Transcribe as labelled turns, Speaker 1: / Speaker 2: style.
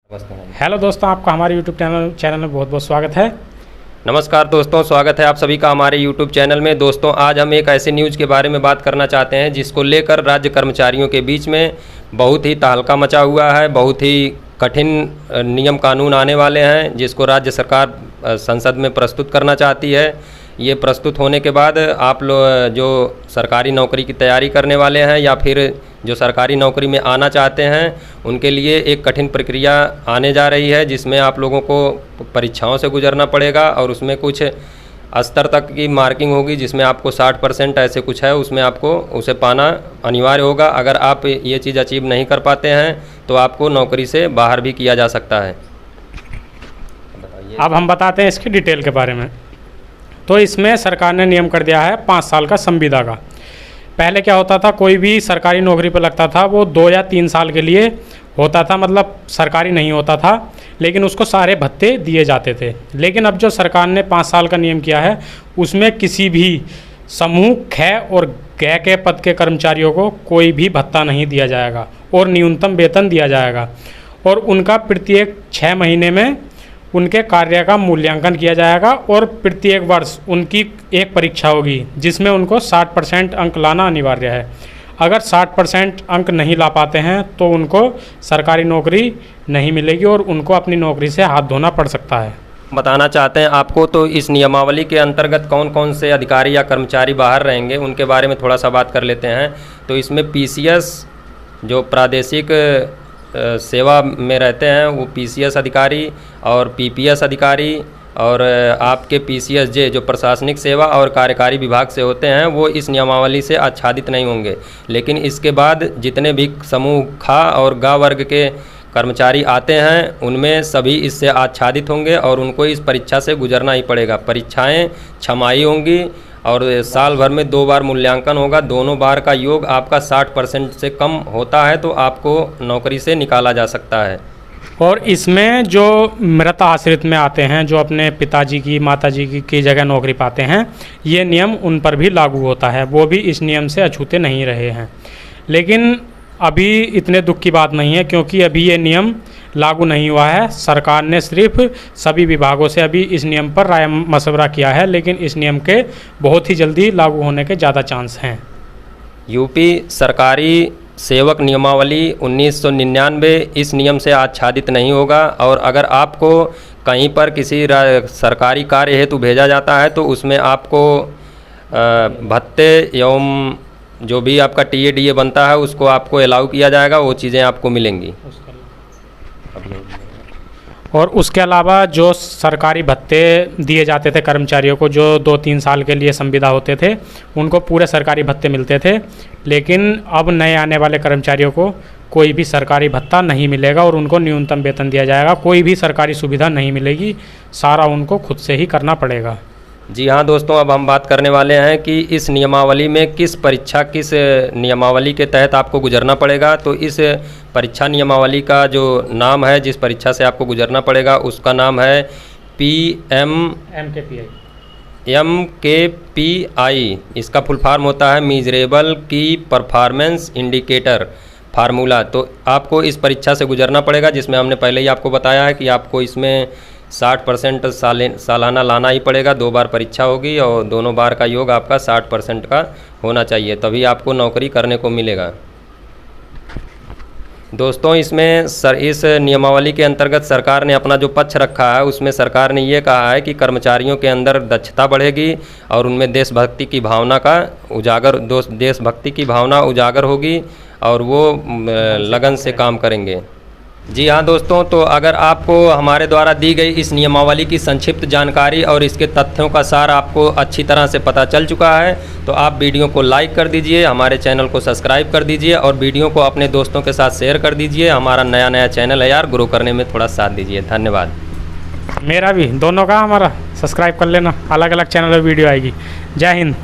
Speaker 1: Hello दोस्तों, आपका हमारे यूट्यूब चैनल में बहुत बहुत स्वागत है।
Speaker 2: नमस्कार दोस्तों, स्वागत है आप सभी का हमारे यूट्यूब चैनल में। दोस्तों, आज हम एक ऐसे न्यूज़ के बारे में बात करना चाहते हैं जिसको लेकर राज्य कर्मचारियों के बीच में बहुत ही तहलका मचा हुआ है। बहुत ही कठिन नियम कानून आने वाले हैं जिसको राज्य सरकार संसद में प्रस्तुत करना चाहती है। ये प्रस्तुत होने के बाद आप लोग जो सरकारी नौकरी की तैयारी करने वाले हैं या फिर जो सरकारी नौकरी में आना चाहते हैं उनके लिए एक कठिन प्रक्रिया आने जा रही है, जिसमें आप लोगों को परीक्षाओं से गुजरना पड़ेगा और उसमें कुछ स्तर तक की मार्किंग होगी, जिसमें आपको 60% ऐसे कुछ है, उसमें आपको उसे पाना अनिवार्य होगा। अगर आप ये चीज़ अचीव नहीं कर पाते हैं तो आपको नौकरी से बाहर भी किया जा सकता है।
Speaker 1: अब हम बताते हैं इसकी डिटेल के बारे में। तो इसमें सरकार ने नियम कर दिया है 5 साल का संविदा का। पहले क्या होता था, कोई भी सरकारी नौकरी पर लगता था वो 2 या 3 साल के लिए होता था, मतलब सरकारी नहीं होता था, लेकिन उसको सारे भत्ते दिए जाते थे। लेकिन अब जो सरकार ने 5 साल का नियम किया है उसमें किसी भी समूह ख और ग के पद के कर्मचारियों को कोई भी भत्ता नहीं दिया जाएगा और न्यूनतम वेतन दिया जाएगा। और उनका प्रत्येक 6 महीने में उनके कार्य का मूल्यांकन किया जाएगा और प्रत्येक वर्ष उनकी एक परीक्षा होगी जिसमें उनको 60% अंक लाना अनिवार्य है। अगर 60% अंक नहीं ला पाते हैं तो उनको सरकारी नौकरी नहीं मिलेगी और उनको अपनी नौकरी से हाथ धोना पड़ सकता है।
Speaker 2: बताना चाहते हैं आपको, तो इस नियमावली के अंतर्गत कौन कौन से अधिकारी या कर्मचारी बाहर रहेंगे उनके बारे में थोड़ा सा बात कर लेते हैं। तो इसमें PCS जो प्रादेशिक सेवा में रहते हैं वो PCS अधिकारी और PPS अधिकारी और आपके PCSJ जो प्रशासनिक सेवा और कार्यकारी विभाग से होते हैं वो इस नियमावली से आच्छादित नहीं होंगे। लेकिन इसके बाद जितने भी समूह ख और ग वर्ग के कर्मचारी आते हैं उनमें सभी इससे आच्छादित होंगे और उनको इस परीक्षा से गुजरना ही पड़ेगा। परीक्षाएं छमाही होंगी और साल भर में 2 बार मूल्यांकन होगा। दोनों बार का योग आपका 60% से कम होता है तो आपको नौकरी से निकाला जा सकता है।
Speaker 1: और इसमें जो मृत आश्रित में आते हैं, जो अपने पिताजी की माताजी की जगह नौकरी पाते हैं, ये नियम उन पर भी लागू होता है। वो भी इस नियम से अछूते नहीं रहे हैं। लेकिन अभी इतने दुख की बात नहीं है क्योंकि अभी ये नियम लागू नहीं हुआ है। सरकार ने सिर्फ सभी विभागों से अभी इस नियम पर राय मशवरा किया है, लेकिन इस नियम के बहुत ही जल्दी लागू होने के ज़्यादा चांस हैं।
Speaker 2: यूपी सरकारी सेवक नियमावली 1999 इस नियम से आच्छादित नहीं होगा। और अगर आपको कहीं पर किसी सरकारी कार्य हेतु भेजा जाता है तो उसमें आपको भत्ते एवं जो भी आपका TA बनता है उसको आपको अलाउ किया जाएगा, वो चीज़ें आपको मिलेंगी।
Speaker 1: और उसके अलावा जो सरकारी भत्ते दिए जाते थे कर्मचारियों को, जो 2-3 साल के लिए संविदा होते थे, उनको पूरे सरकारी भत्ते मिलते थे। लेकिन अब नए आने वाले कर्मचारियों को कोई भी सरकारी भत्ता नहीं मिलेगा और उनको न्यूनतम वेतन दिया जाएगा। कोई भी सरकारी सुविधा नहीं मिलेगी, सारा उनको खुद से ही करना पड़ेगा।
Speaker 2: जी हाँ दोस्तों, अब हम बात करने वाले हैं कि इस नियमावली में किस नियमावली के तहत आपको गुजरना पड़ेगा। तो इस परीक्षा नियमावली का जो नाम है, जिस परीक्षा से आपको गुजरना पड़ेगा, उसका नाम है MKPI। इसका फुल फॉर्म होता है मीजरेबल की परफॉर्मेंस इंडिकेटर फार्मूला। तो आपको इस परीक्षा से गुजरना पड़ेगा, जिसमें हमने पहले ही आपको बताया है कि आपको इसमें 60% सालाना लाना ही पड़ेगा। 2 बार परीक्षा होगी और दोनों बार का योग आपका 60% का होना चाहिए, तभी आपको नौकरी करने को मिलेगा। दोस्तों, इसमें इस नियमावली के अंतर्गत सरकार ने अपना जो पक्ष रखा है उसमें सरकार ने ये कहा है कि कर्मचारियों के अंदर दक्षता बढ़ेगी और उनमें देशभक्ति की भावना उजागर होगी और वो लगन से काम करेंगे। जी हाँ दोस्तों, तो अगर आपको हमारे द्वारा दी गई इस नियमावली की संक्षिप्त जानकारी और इसके तथ्यों का सार आपको अच्छी तरह से पता चल चुका है तो आप वीडियो को लाइक कर दीजिए, हमारे चैनल को सब्सक्राइब कर दीजिए और वीडियो को अपने दोस्तों के साथ शेयर कर दीजिए। हमारा नया चैनल है यार, ग्रो करने में थोड़ा साथ दीजिए। धन्यवाद।
Speaker 1: मेरा भी, दोनों का हमारा सब्सक्राइब कर लेना, अलग अलग चैनल पर वीडियो आएगी। जय हिंद।